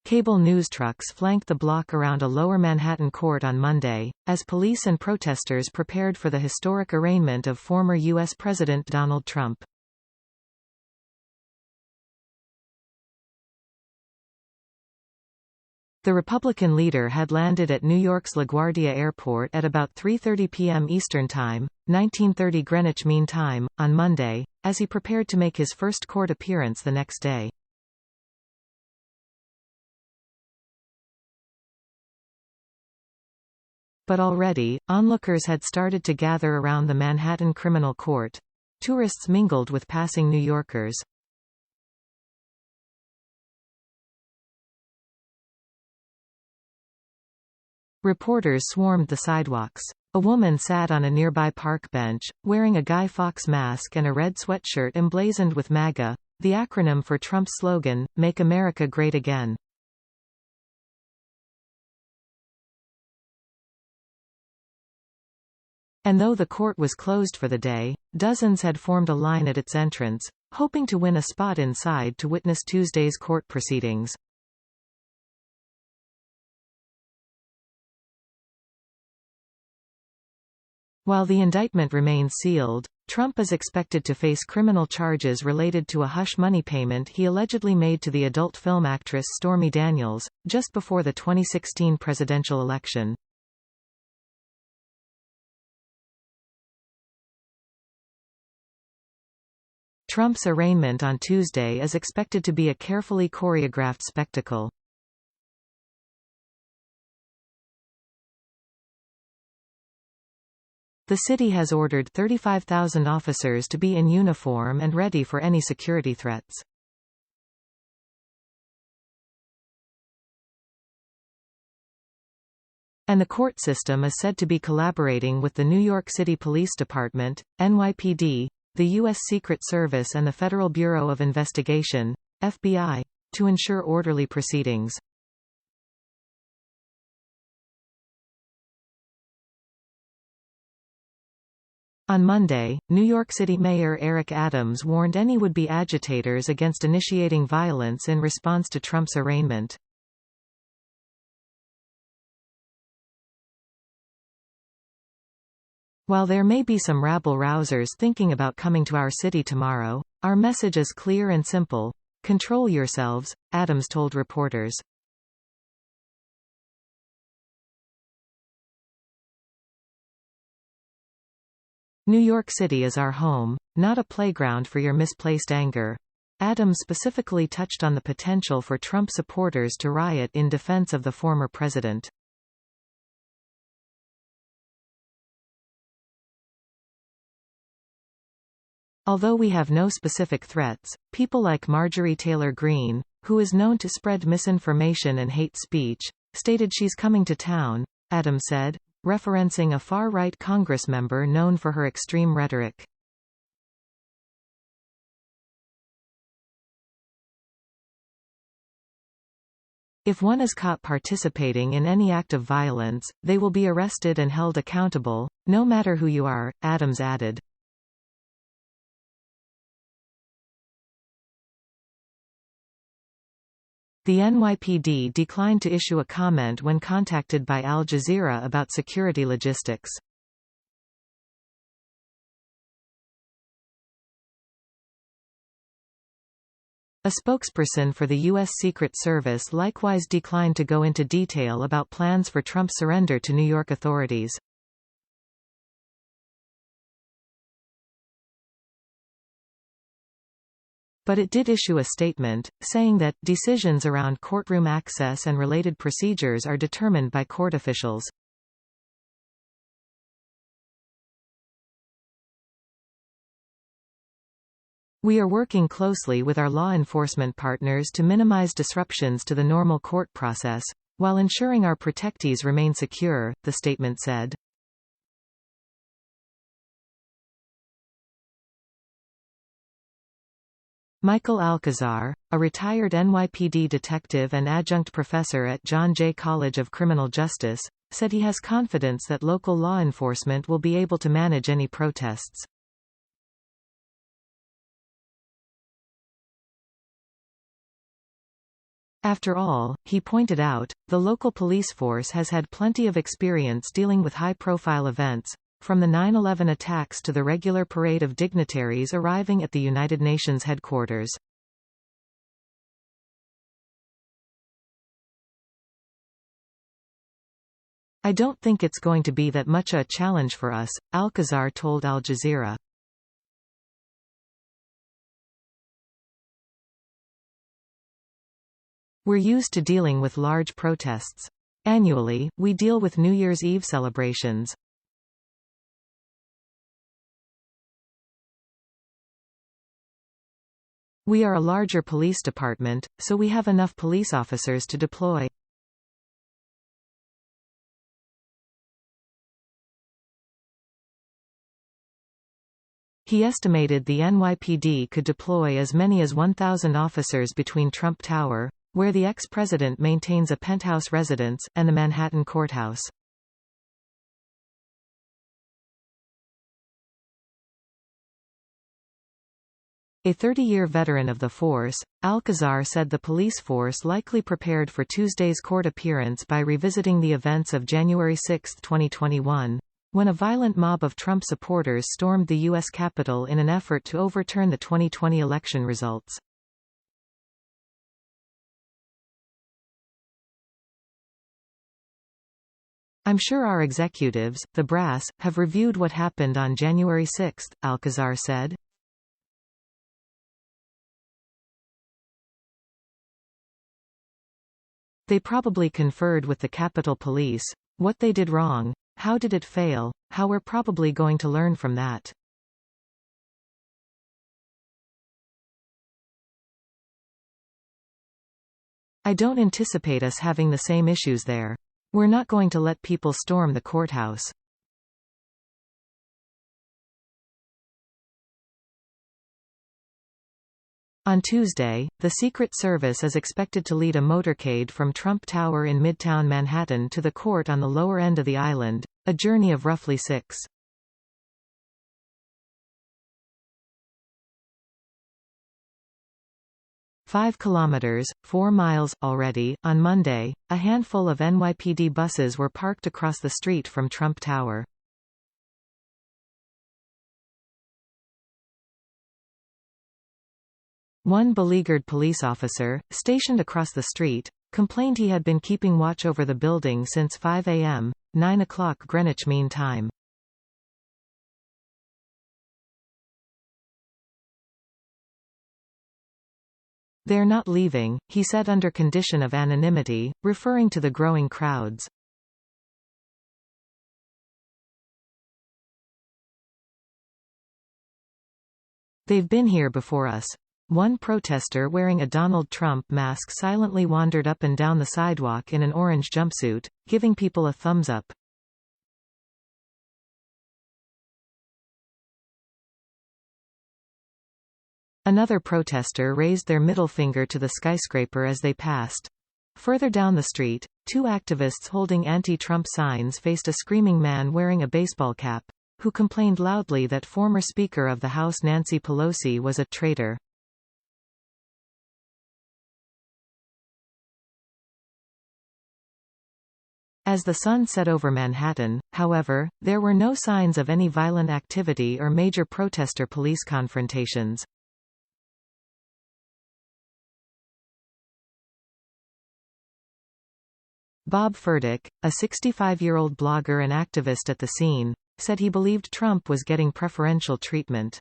Cable news trucks flanked the block around a lower Manhattan court on Monday, as police and protesters prepared for the historic arraignment of former U.S. President Donald Trump. The Republican leader had landed at New York's LaGuardia Airport at about 3:30 p.m. Eastern Time, 1930 Greenwich Mean Time, on Monday, as he prepared to make his first court appearance the next day. But already, onlookers had started to gather around the Manhattan Criminal Court. Tourists mingled with passing New Yorkers. Reporters swarmed the sidewalks. A woman sat on a nearby park bench, wearing a Guy Fawkes mask and a red sweatshirt emblazoned with MAGA, the acronym for Trump's slogan, Make America Great Again. And though the court was closed for the day, dozens had formed a line at its entrance, hoping to win a spot inside to witness Tuesday's court proceedings. While the indictment remains sealed, Trump is expected to face criminal charges related to a hush money payment he allegedly made to the adult film actress Stormy Daniels, just before the 2016 presidential election. Trump's arraignment on Tuesday is expected to be a carefully choreographed spectacle. The city has ordered 35,000 officers to be in uniform and ready for any security threats. And the court system is said to be collaborating with the New York City Police Department, NYPD, the U.S. Secret Service and the Federal Bureau of Investigation, FBI, to ensure orderly proceedings. On Monday, New York City Mayor Eric Adams warned any would-be agitators against initiating violence in response to Trump's arraignment. While there may be some rabble-rousers thinking about coming to our city tomorrow, our message is clear and simple: control yourselves, Adams told reporters. New York City is our home, not a playground for your misplaced anger. Adams specifically touched on the potential for Trump supporters to riot in defense of the former president. Although we have no specific threats, people like Marjorie Taylor Greene, who is known to spread misinformation and hate speech, stated she's coming to town, Adams said, referencing a far-right congressmember known for her extreme rhetoric. If one is caught participating in any act of violence, they will be arrested and held accountable, no matter who you are, Adams added. The NYPD declined to issue a comment when contacted by Al Jazeera about security logistics. A spokesperson for the U.S. Secret Service likewise declined to go into detail about plans for Trump's surrender to New York authorities. But it did issue a statement, saying that decisions around courtroom access and related procedures are determined by court officials. We are working closely with our law enforcement partners to minimize disruptions to the normal court process, while ensuring our protectees remain secure, the statement said. Michael Alcazar, a retired NYPD detective and adjunct professor at John Jay College of Criminal Justice, said he has confidence that local law enforcement will be able to manage any protests. After all, he pointed out, the local police force has had plenty of experience dealing with high-profile events, from the 9/11 attacks to the regular parade of dignitaries arriving at the United Nations headquarters. I don't think it's going to be that much a challenge for us, Alcazar told Al Jazeera. We're used to dealing with large protests. Annually, we deal with New Year's Eve celebrations. We are a larger police department, so we have enough police officers to deploy. He estimated the NYPD could deploy as many as 1,000 officers between Trump Tower, where the ex-president maintains a penthouse residence, and the Manhattan courthouse. A 30-year veteran of the force, Alcazar said the police force likely prepared for Tuesday's court appearance by revisiting the events of January 6, 2021, when a violent mob of Trump supporters stormed the U.S. Capitol in an effort to overturn the 2020 election results. I'm sure our executives, the brass, have reviewed what happened on January 6, Alcazar said. They probably conferred with the Capitol Police, what they did wrong, how did it fail, how we're probably going to learn from that. I don't anticipate us having the same issues there. We're not going to let people storm the courthouse. On Tuesday, the Secret Service is expected to lead a motorcade from Trump Tower in Midtown Manhattan to the court on the lower end of the island, a journey of roughly 6.5 kilometers, 4 miles. Already, on Monday, a handful of NYPD buses were parked across the street from Trump Tower. One beleaguered police officer, stationed across the street, complained he had been keeping watch over the building since 5 a.m., 9 o'clock Greenwich Mean Time. They're not leaving, he said under condition of anonymity, referring to the growing crowds. They've been here before us. One protester wearing a Donald Trump mask silently wandered up and down the sidewalk in an orange jumpsuit, giving people a thumbs up. Another protester raised their middle finger to the skyscraper as they passed. Further down the street, two activists holding anti-Trump signs faced a screaming man wearing a baseball cap, who complained loudly that former Speaker of the House Nancy Pelosi was a traitor. As the sun set over Manhattan, however, there were no signs of any violent activity or major protester-police confrontations. Bob Furtick, a 65-year-old blogger and activist at the scene, said he believed Trump was getting preferential treatment.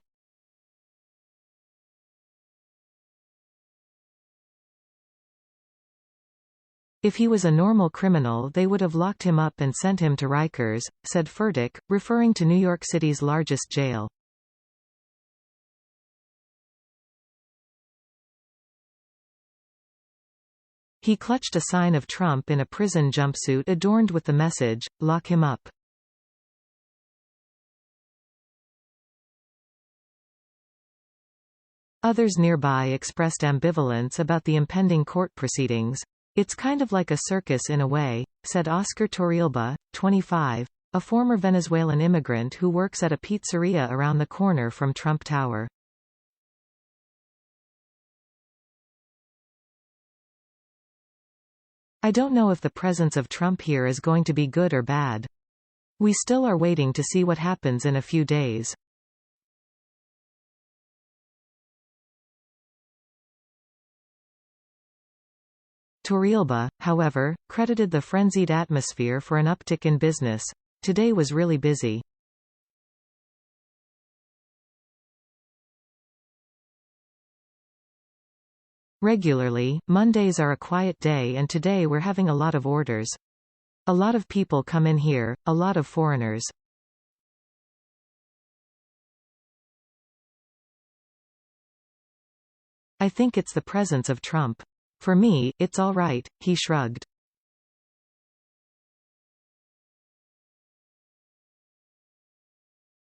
If he was a normal criminal they would have locked him up and sent him to Rikers, said Furtick, referring to New York City's largest jail. He clutched a sign of Trump in a prison jumpsuit adorned with the message, "Lock him up." Others nearby expressed ambivalence about the impending court proceedings. "It's kind of like a circus in a way," said Oscar Torrealba, 25, a former Venezuelan immigrant who works at a pizzeria around the corner from Trump Tower. I don't know if the presence of Trump here is going to be good or bad. We still are waiting to see what happens in a few days. Torrealba, however, credited the frenzied atmosphere for an uptick in business. Today was really busy. Regularly, Mondays are a quiet day and today we're having a lot of orders. A lot of people come in here, a lot of foreigners. I think it's the presence of Trump. For me, it's all right, he shrugged.